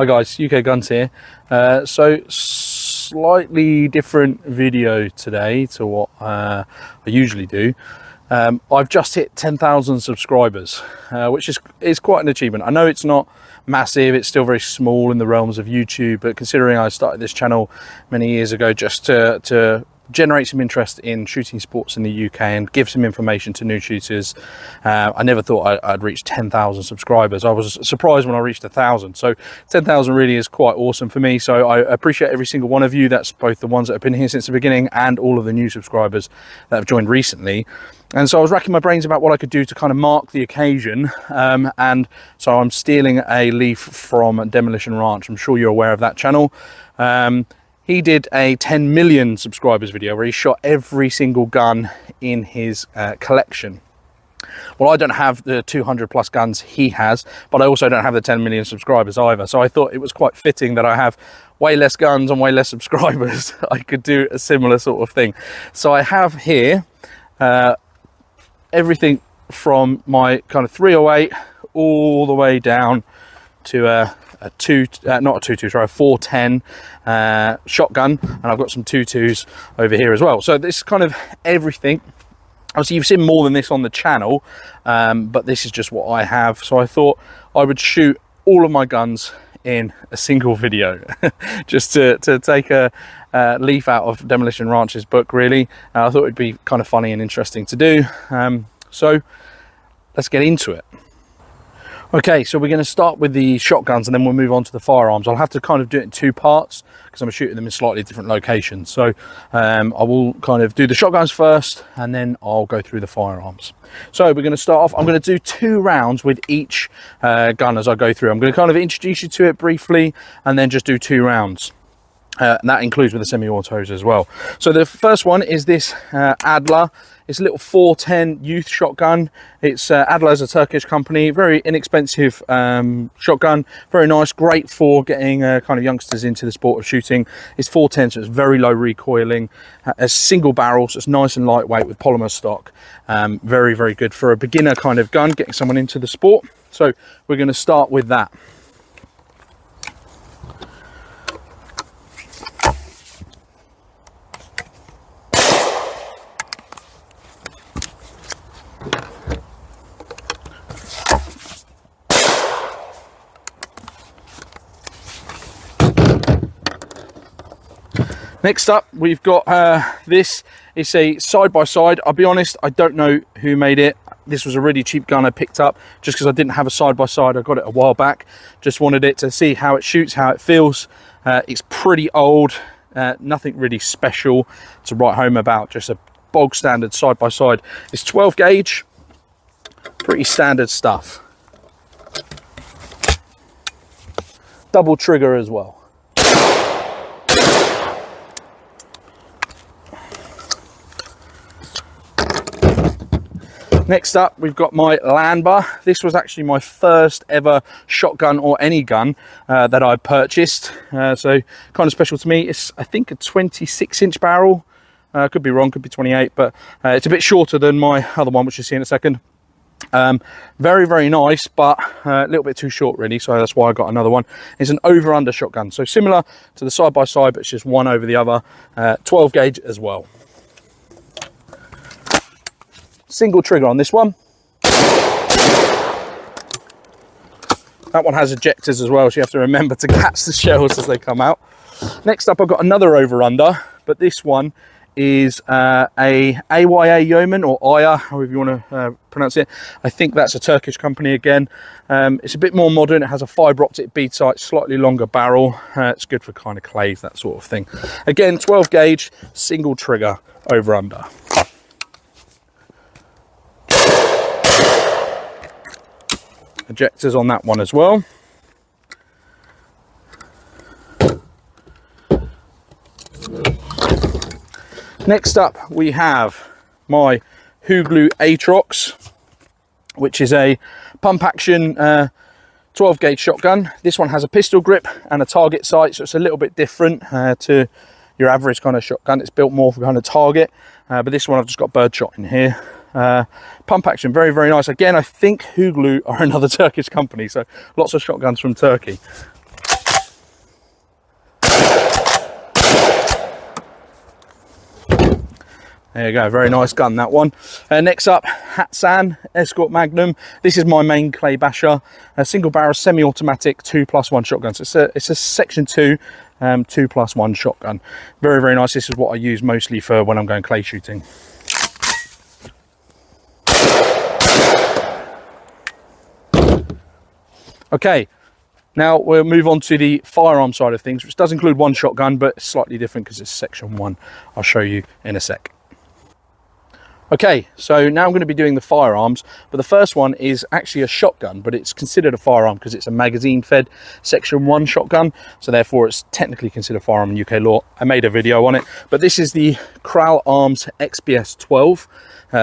Hi guys, UK Guns here. So slightly different video today to what I usually do. I've just hit 10,000 subscribers, which is quite an achievement. I know it's not massive, it's still very small in the realms of YouTube, but considering I started this channel many years ago just to generate some interest in shooting sports in the UK and give some information to new shooters, I never thought I'd reach 10,000 subscribers. I was surprised when I reached 1,000. So 10,000 really is quite awesome for me. So I appreciate every single one of you. That's both the ones that have been here since the beginning and all of the new subscribers that have joined recently. And so I was racking my brains about what I could do to kind of mark the occasion. And so I'm stealing a leaf from Demolition Ranch. I'm sure you're aware of that channel. He did a 10 million subscribers video where he shot every single gun in his collection. Well, I don't have the 200 plus guns he has, but I also don't have the 10 million subscribers either. So I thought it was quite fitting that I have way less guns and way less subscribers. I could do a similar sort of thing. So I have here everything from my kind of 308 all the way down to a 410 shotgun, and I've got some 22s over here as well. So this is kind of everything. Obviously you've seen more than this on the channel, but this is just what I have. So I thought I would shoot all of my guns in a single video just to take a leaf out of Demolition Ranch's book, really. I thought it'd be kind of funny and interesting to do. So let's get into it. Okay, so we're going to start with the shotguns and then we'll move on to the firearms. I'll have to kind of do it in two parts because I'm shooting them in slightly different locations. So I will kind of do the shotguns first and then I'll go through the firearms. So we're going to start off. I'm going to do 2 rounds with each gun as I go through. I'm going to kind of introduce you to it briefly and then just do 2 rounds. And that includes with the semi-autos as well. So the first one is this Adler. It's a little 410 youth shotgun. It's Adler is a Turkish company, very inexpensive shotgun, very nice, great for getting kind of youngsters into the sport of shooting. It's 410, so it's very low recoiling. A single barrel, so it's nice and lightweight with polymer stock. Very, very good for a beginner kind of gun, getting someone into the sport. So we're going to start with that. Next up, we've got this. It's a side-by-side. I'll be honest, I don't know who made it. This was a really cheap gun I picked up just because I didn't have a side-by-side. I got it a while back. Just wanted it to see how it shoots, how it feels. It's pretty old. Nothing really special to write home about. Just a bog standard side-by-side. It's 12 gauge. Pretty standard stuff. Double trigger as well. Next up, we've got my Landbar. This was actually my first ever shotgun or any gun that I purchased. So kind of special to me. It's, I think, a 26-inch barrel. Could be wrong, could be 28, but it's a bit shorter than my other one, which you'll see in a second. Very, very nice, but a little bit too short, really. So that's why I got another one. It's an over-under shotgun. So similar to the side-by-side, but it's just one over the other. 12 gauge as well. Single trigger on this one. That one has ejectors as well, so you have to remember to catch the shells as they come out. Next up, I've got another over-under, but this one is a AYA Yeoman, or Aya, however you want to pronounce it. I think that's a Turkish company again. It's a bit more modern. It has a fibre optic bead sight, slightly longer barrel. It's good for kind of clays, that sort of thing. Again, 12 gauge, single trigger, over-under. Ejectors on that one as well. Next up, we have my Huglu Atrox, which is a pump action 12 gauge shotgun. This one has a pistol grip and a target sight, so it's a little bit different to your average kind of shotgun. It's built more for kind of target, but this one I've just got birdshot in here. Pump action, very, very nice. Again, I think Huglu are another Turkish company, so lots of shotguns from Turkey. There you go, very nice gun, that one. Next up, Hatsan Escort Magnum. This is my main clay basher, a single barrel semi-automatic 2+1 shotgun. So it's a section 2, 2+1 shotgun. Very, very nice. This is what I use mostly for when I'm going clay shooting. Okay, now we'll move on to the firearm side of things, which does include one shotgun, but it's slightly different because it's section 1. I'll show you in a sec. Okay, so now I'm going to be doing the firearms, but the first one is actually a shotgun, but it's considered a firearm because it's a magazine-fed section 1 shotgun, so therefore it's technically considered a firearm in UK law. I made a video on it, but this is the Kral Arms XBS 12,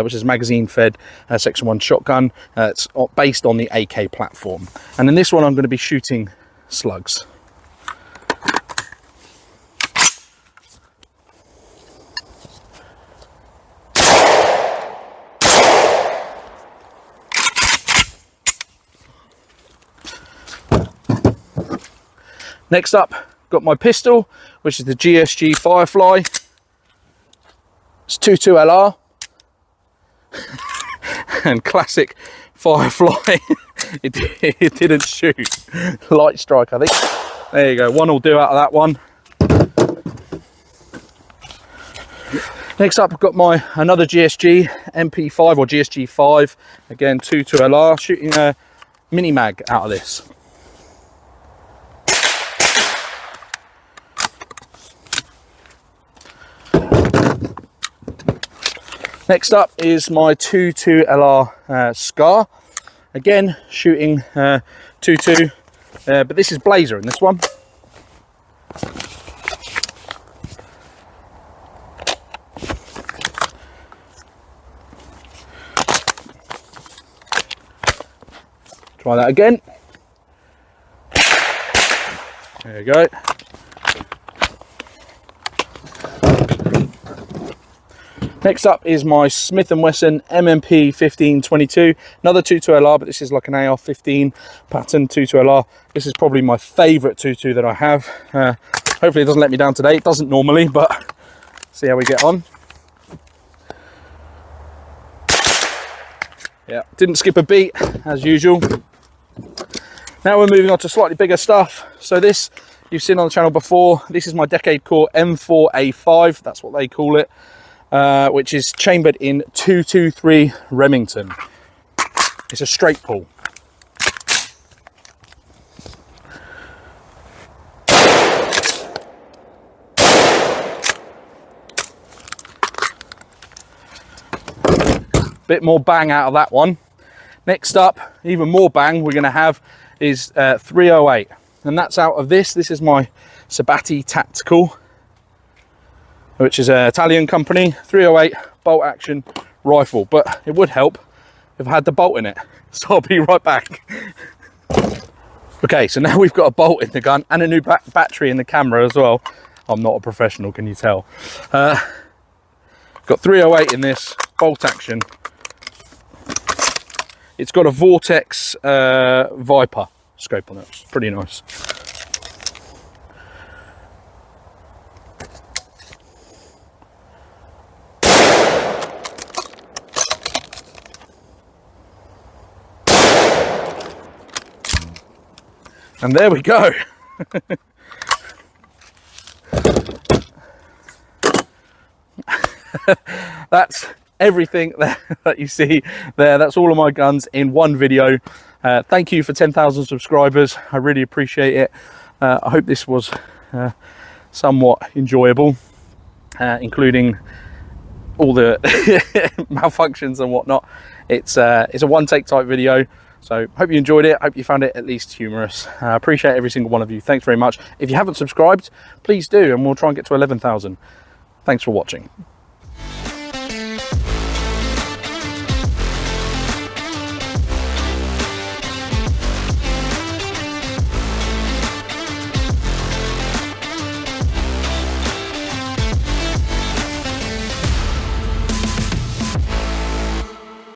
which is magazine-fed section 1 shotgun. It's based on the AK platform, and in this one I'm going to be shooting slugs. Next up, got my pistol, which is the GSG Firefly. It's 22 LR. And classic Firefly, it didn't shoot. Light strike, I think. There you go, 1 will do out of that one. Next up, I've got my another GSG MP5 or GSG 5. Again, 22 LR, shooting a mini mag out of this. Next up is my 22 LR Scar. Again, shooting 22, but this is Blazer in this one. Try that again. There you go. Next up is my Smith & Wesson MMP 1522, another 22 LR, but this is like an AR-15 pattern 22 LR. This is probably my favourite 22 that I have. Hopefully it doesn't let me down today. It doesn't normally, but see how we get on. Yeah, didn't skip a beat as usual. Now we're moving on to slightly bigger stuff. So this you've seen on the channel before. This is my Decade Core M4A5. That's what they call it. Which is chambered in 223 Remington. It's a straight pull. Bit more bang out of that one. Next up, even more bang we're going to have is 308, and that's out of this. This is my Sabatti Tactical, which is an Italian company, 308 bolt action rifle, but it would help if I had the bolt in it. So I'll be right back. Okay, so now we've got a bolt in the gun and a new battery in the camera as well. I'm not a professional, can you tell? Got 308 in this, bolt action. It's got a Vortex Viper scope on it, it's pretty nice. And there we go. That's everything that you see there. That's all of my guns in one video. Thank you for 10,000 subscribers. I really appreciate it. I hope this was somewhat enjoyable, including all the malfunctions and whatnot. It's a one take type video. So hope you enjoyed it. Hope you found it at least humorous. I appreciate every single one of you. Thanks very much. If you haven't subscribed, please do, and we'll try and get to 11,000. Thanks for watching.